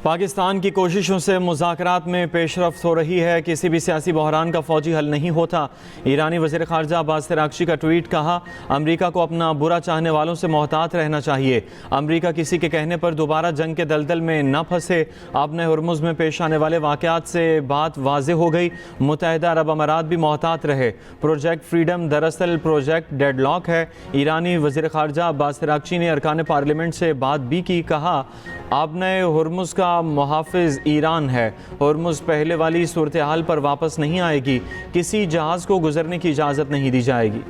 पाकिस्तान की कोशिशों से मुज़ाकरात में पेशरफ्त हो रही है, किसी भी सियासी बहरान का फौजी हल नहीं होता। ईरानी वज़ीर ख़ारजा अब्बास अराग़ची का ट्वीट, कहा अमरीका को अपना बुरा चाहने वालों से मोहतात रहना चाहिए। अमरीका किसी के कहने पर दोबारा जंग के दलदल में न फंसे। अपने हुर्मुज़ में पेश आने वाले वाक़यात से बात वाज़ेह हो गई। मुत्तहिदा अरब अमारात भी मोहतात रहे। प्रोजेक्ट फ्रीडम दरअसल प्रोजेक्ट डेडलॉक है। ईरानी वज़ीर ख़ारजा अब्बास अराग़ची ने अरकान पार्लियामेंट से बात भी की। कहा आपने हुर्मुज़ का मुहाफ़िज़ ईरान है। हुर्मुज़ पहले वाली सूरत हाल पर वापस नहीं आएगी। किसी जहाज़ को गुजरने की इजाज़त नहीं दी जाएगी।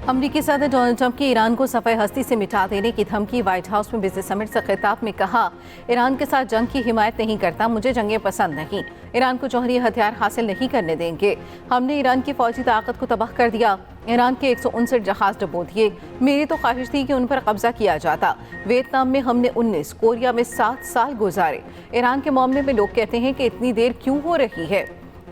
अमरीकी सदर डोनाल्ड ट्रंप की ईरान को सफ़े हस्ती से मिटा देने की धमकी। व्हाइट हाउस में बिजनेस समिट से खिताब में कहा, ईरान के साथ जंग की हिमायत नहीं करता, मुझे जंगें पसंद नहीं, ईरान को जौहरी हथियार हासिल नहीं करने देंगे। हमने ईरान की फौजी ताकत को तबाह कर दिया, ईरान के 159 जहाज डुबो दिए। मेरी तो ख्वाहिश थी कि उन पर कब्जा किया जाता। वियतनाम में हमने 19, कोरिया में 7 साल गुजारे। ईरान के मामले में लोग कहते हैं कि इतनी देर क्यों हो रही है।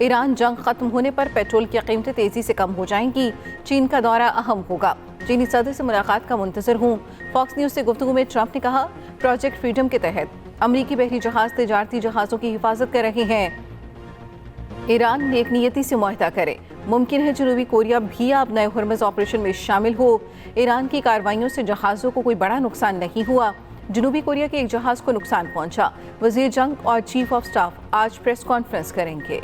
ईरान जंग खत्म होने पर पेट्रोल की कीमतें तेजी से कम हो जाएंगी। चीन का दौरा अहम होगा, चीनी सदर से मुलाकात का मुंतजर हूँ। फॉक्स न्यूज़ से गुफ्तगू में ट्रंप ने कहा, प्रोजेक्ट फ्रीडम के तहत अमरीकी बहरी जहाज तिजारती जहाज़ों की हिफाजत कर रहे हैं। ईरान नेक नियति से मुआहदा करे। मुमकिन है जनूबी कोरिया भी अब नए हुर्मुज़ ऑपरेशन में शामिल हो। ईरान की कार्रवाइयों से जहाज़ों को कोई बड़ा नुकसान नहीं हुआ। जनूबी कोरिया के एक जहाज़ को नुकसान पहुंचा। वज़ीर जंग और चीफ ऑफ स्टाफ आज प्रेस कॉन्फ्रेंस करेंगे।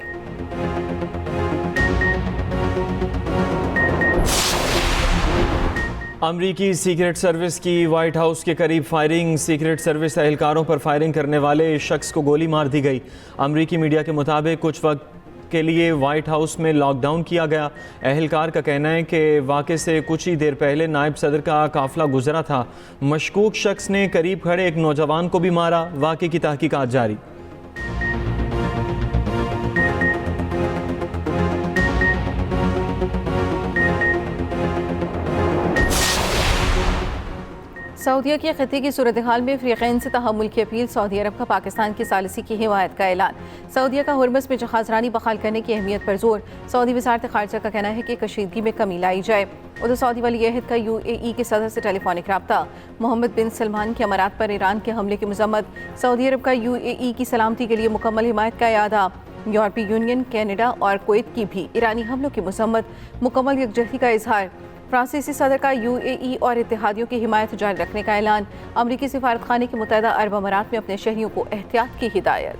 अमरीकी सीक्रेट सर्विस की वाइट हाउस के करीब फायरिंग। सीक्रेट सर्विस एहलकारों पर फायरिंग करने वाले शख्स को गोली मार दी गई। अमरीकी मीडिया के मुताबिक कुछ वक्त के लिए वाइट हाउस में लॉकडाउन किया गया। एहलकार का कहना है कि वाक़े से कुछ ही देर पहले नायब सदर का काफिला गुजरा था। मशकूक शख्स ने करीब खड़े एक नौजवान को भी मारा। वाक़े की तहकीकात जारी। सऊदीया के खत्े की सूरत हाल में अफ्रीकैन से तहम्मुल की अपील। सऊदी अरब का पाकिस्तान की सालिसी की हिमायत का ऐलान। सऊदीया का हुर्मुज़ में जहाज़रानी बहाल करने की अहमियत पर जोर। सऊदी वज़ारत ख़ारिजा का कहना है कि कशीदगी में कमी लाई जाए। उधर सऊदी वली अहद का UAE के सदर से टेलीफोनिक रब्ता। मोहम्मद बिन सलमान के अमारात पर ईरान के हमले की मज़म्मत। सऊदी अरब का UAE की सलामती के लिए मुकम्मल हिमायत का इरादा। यूरोपीय यूनियन, कैनेडा और कुवैत की भी ईरानी हमलों की मज़म्मत। मुकम्मल यकजहती का इजहार। फ्रांसीसी सदर का UAE और इत्तेहादियों की हिमायत जारी रखने का ऐलान। अमरीकी सिफारत खाने के मुत्तहिदा अरब अमारात में अपने शहरियों को एहतियात की हिदायत।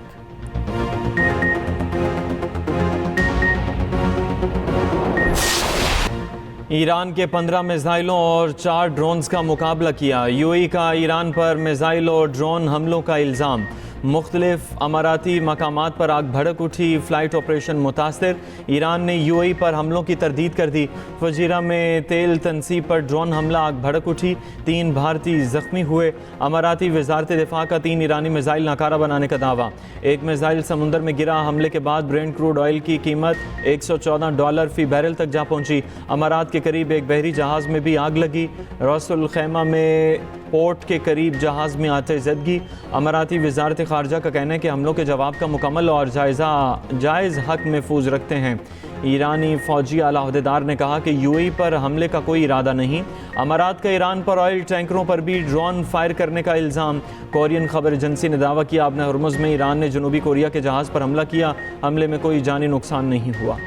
ईरान के 15 मिसाइलों और 4 ड्रोन्स का मुकाबला किया। UAE का ईरान पर मिसाइल और ड्रोन हमलों का इल्ज़ाम। मुख्तलिफ अमाराती मकामात पर आग भड़क उठी। फ्लाइट ऑपरेशन मुतासर। ईरान ने UAE पर हमलों की तरदीद कर दी। फजीरा में तेल तनसीब पर ड्रोन हमला, आग भड़क उठी। 3 भारतीय जख्मी हुए। अमाराती वजारत दिफा का 3 ईरानी मिसाइल नाकारा बनाने का दावा। एक मिसाइल समुंदर में गिरा। हमले के बाद ब्रेंट क्रूड ऑयल की कीमत $114 फी बैरल तक जा पहुंची। अमारात के करीब एक बहरी जहाज़ में भी आग लगी। रसूल खैमा में पोर्ट के करीब जहाज़ में आते जदगी। अमाराती वजारत ख़ारजा का कहना है कि हमलों के जवाब का मुकम्मल और जायज़ हक महफूज रखते हैं। ईरानी फ़ौजी आला अहदेदार ने कहा कि UAE पर हमले का कोई इरादा नहीं। अमारात का ईरान पर ऑयल टैंकरों पर भी ड्रोन फायर करने का इल्ज़ाम। कोरियन खबर एजेंसी ने दावा किया, अपने हुर्मुज़ में ईरान ने जनूबी कोरिया के जहाज़ पर हमला किया। हमले में कोई जानी नुकसान नहीं हुआ।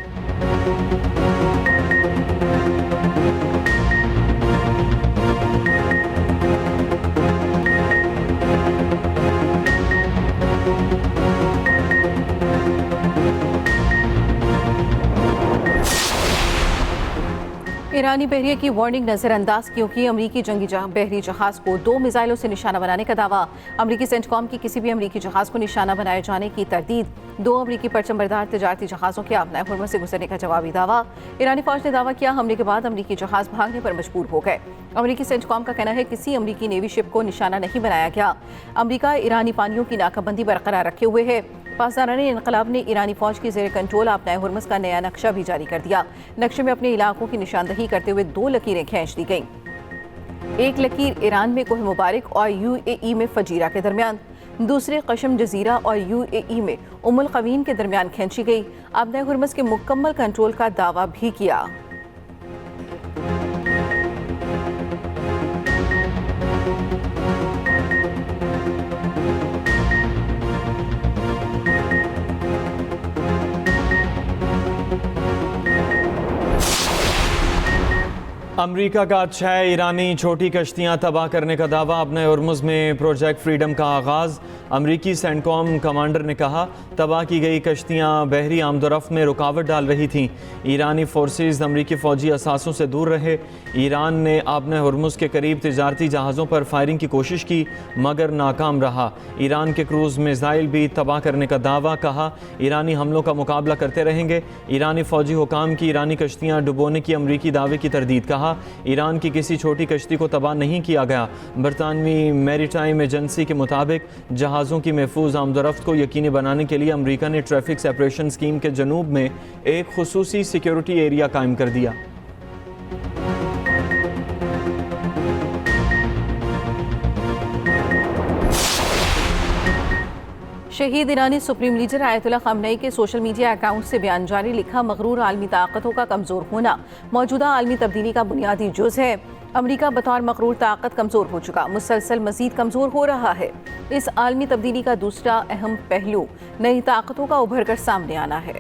ईरानी बहरिया की वार्निंग नजरअंदाज क्योंकि अमरीकी जंगी बहरी जहाज को 2 मिसाइलों से निशाना बनाने का दावा। अमरीकी सेंटकॉम की किसी भी अमरीकी जहाज को निशाना बनाए जाने की तरदीद। 2 अमरीकी परचमबरदार तिजारती जहाज़ों के अपना हुर्मुज़ से गुजरने का जवाबी दावा। ईरानी फौज ने दावा किया, हमले के बाद अमरीकी जहाज भागने पर मजबूर हो गए। अमरीकी सेंटकॉम का कहना है किसी अमरीकी नेवी शिप को निशाना नहीं बनाया गया। अमरीका ईरानी पानियों की नाकाबंदी बरकरार रखे हुए है। पासदारानी इनकलाब ने ईरानी फौज की ज़ेर कंट्रोल अपना हुर्मुज़ का नया नक्शा भी जारी कर दिया। नक्शे में अपने इलाकों की निशानदही करते हुए 2 लकीरें खींच दी गईं। एक लकीर ईरान में कोह मुबारक और UAE में फजीरा के दरमियान, दूसरे कशम जजीरा और UAE में उम्मुल क़वीन के दरमियान खींची गई। अपना हुर्मुज़ के मुकम्मल कंट्रोल का दावा भी किया। अमेरिका का 6 ईरानी छोटी कश्तियां तबाह करने का दावा। अपने हॉर्मुज़ में प्रोजेक्ट फ्रीडम का आगाज़। अमरीकी सेंटकॉम कमांडर ने कहा तबाह की गई कश्तियां बहरी आमदोरफ्त में रुकावट डाल रही थीं। ईरानी फोर्सेस अमरीकी फ़ौजी असासों से दूर रहे। ईरान ने अपने हॉर्मुज़ के करीब तिजारती जहाज़ों पर फायरिंग की कोशिश की मगर नाकाम रहा। ईरान के क्रूज़ मिसाइल भी तबाह करने का दावा। कहा ईरानी हमलों का मुकाबला करते रहेंगे। ईरानी फ़ौजी हुकाम की ईरानी कश्तियाँ डुबोने की अमरीकी दावे की तरदीद। कहा ईरान की किसी छोटी कश्ती को तबाह नहीं किया गया। बरतानवी मैरीटाइम एजेंसी के मुताबिक जहाज़ों की महफूज आमदोरफ्त को यकीनी बनाने के लिए अमरीका ने ट्रैफिक सेपरेशन स्कीम के जनूब में एक खुसूसी सिक्योरिटी एरिया कायम कर दिया। शहीद ईरानी सुप्रीम लीडर आयतुल्लाह ख़ामनेई के सोशल मीडिया अकाउंट से बयान जारी। लिखा मगरूर आलमी ताकतों का कमज़ोर होना मौजूदा आलमी तब्दीली का बुनियादी जुज़ है। अमरीका बतौर मगरूर ताकत कमज़ोर हो चुका, मुसलसल मज़ीद कमज़ोर हो रहा है। इस आलमी तब्दीली का दूसरा अहम पहलू नई ताकतों का उभर कर सामने आना है।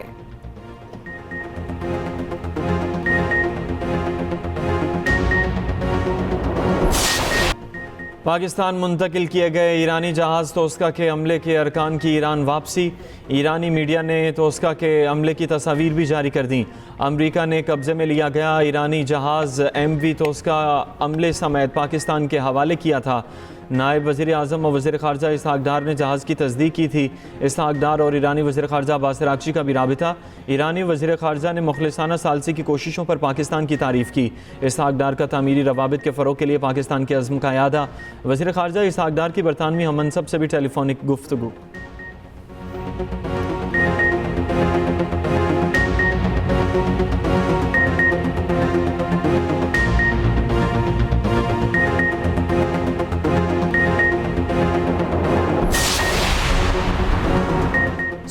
पाकिस्तान मुंतकिल किए गए ईरानी जहाज़ तोस्का के हमले के अरकान की ईरान वापसी। ईरानी मीडिया ने तोस्का के हमले की तस्वीर भी जारी कर दी। अमरीका ने कब्ज़े में लिया गया ईरानी जहाज़ MV तोस्का हमले समेत पाकिस्तान के हवाले किया था। नायब वज़ीर आज़म और वज़ीर ख़ारजा इसहाक़ डार ने जहाज़ की तस्दीक की थी। इसहाक़ डार और ईरानी वज़ीर ख़ारजा अब्बास अराग़ची का भी राबिता। ईरानी वज़ीर ख़ारजा ने मुख़लिसाना सालसी की कोशिशों पर पाकिस्तान की तारीफ़ की। इसहाक़ डार का तामीरी रवाबित के फ़रोग़ के लिए पाकिस्तान के अज़्म का यादा। वज़ीर ख़ारजा इसहाक़ डार की बरतानवी हममनसब से भी टेलीफोनिक गुफ्तगू।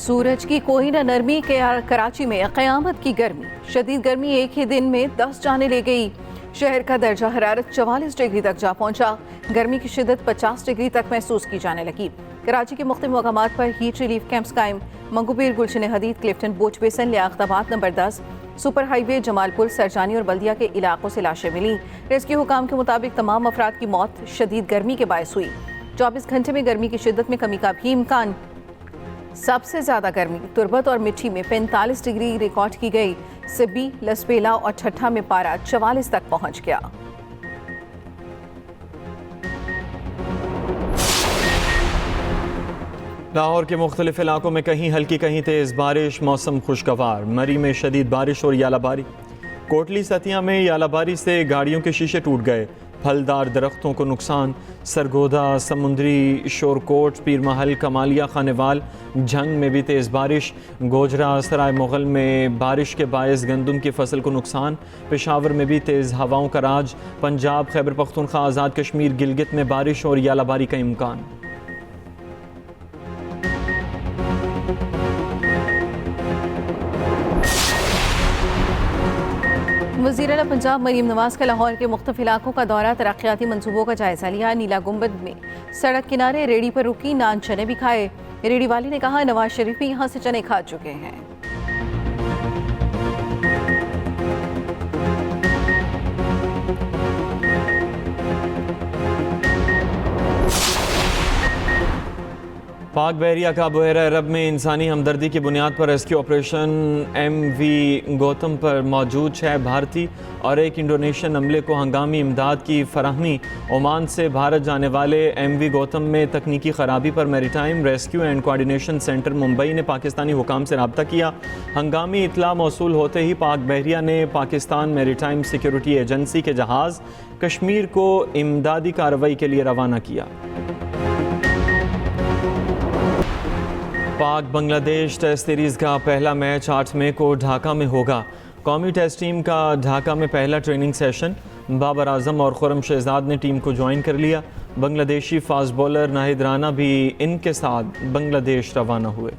सूरज की कोई न नरमी के कराची में क़यामत की गर्मी। शदीद गर्मी एक ही दिन में 10 जाने ले गई। शहर का दर्जा हरारत 44 डिग्री तक जा पहुंचा। गर्मी की शिद्दत 50 डिग्री तक महसूस की जाने लगी। कराची के मुख्तलिफ मकामात पर हीट रिलीफ कैंप्स कायम। मंगूपीर, गुलशन हदीद, क्लिफ्टन, बोच बेसन, Liaquatabad number 10, super highway, Jamalpur, Sarjani और बल्दिया के इलाकों से लाशें मिली। रेस्क्यू हुकाम के मुताबिक तमाम अफराद की मौत शदीद गर्मी के बायस हुई। 24 घंटे में गर्मी की शिद्दत में कमी का भी इम्कान। सबसे ज़्यादा गर्मी तुरबत और मिट्टी में 45 डिग्री रिकॉर्ड की गई। सिब्बी, लसबेला और ठट्ठा में पारा 44 तक पहुंच गया। लाहौर के मुख्तलिफ इलाकों में कहीं हल्की कहीं तेज़ बारिश। मौसम खुशगवार। मरी में शदीद बारिश और यालाबारी। कोटली सतिया में यालाबारी से गाड़ियों के शीशे टूट गए। फलदार दरख्तों को नुकसान। सरगोदा, समुंदरी, शोरकोट, पीर महल, कमालिया, खानेवाल, झंग में भी तेज़ बारिश। गोजरा, सराय मुगल में बारिश के बायस गंदम की फसल को नुकसान। पेशावर में भी तेज़ हवाओं का राज। पंजाब, खैबर पख्तूनख्वा, आज़ाद कश्मीर, गिलगित में बारिश और यालाबारी का इम्कान। वज़ीर आला पंजाब मरीम नवाज का लाहौर के मुख्तलिफ इलाकों का दौरा। तरक्याती मंसूबों का जायजा लिया। नीला गुंबद में सड़क किनारे रेडी पर रुकी, नान चने भी खाए। रेडी वाली ने कहा नवाज शरीफ भी यहाँ से चने खा चुके हैं। पाक बहरिया का बहरा अरब में इंसानी हमदर्दी की बुनियाद पर रेस्क्यू ऑपरेशन MV गौतम पर मौजूद 6 भारतीय और एक इंडोनेशियन अमले को हंगामी इमदाद की फराहमी। ओमान से भारत जाने वाले MV गौतम में तकनीकी ख़राबी पर maritime rescue and coordination centre Mumbai ने पाकिस्तानी हुकाम से रब्ता किया। हंगामी इतला मौसूल होते ही पाक बहरिया ने पाकिस्तान मैरीटाइम सिक्योरिटी एजेंसी के जहाज़ कश्मीर को इमदादी कार्रवाई के लिए रवाना किया। पाक बांग्लादेश टेस्ट सीरीज़ का पहला मैच 8 मई को ढाका में होगा। कौमी टेस्ट टीम का ढाका में पहला ट्रेनिंग सेशन। बाबर आजम और खुरम शहजाद ने टीम को ज्वाइन कर लिया। बांग्लादेशी फास्ट बॉलर नाहिद राना भी इनके साथ बांग्लादेश रवाना हुए।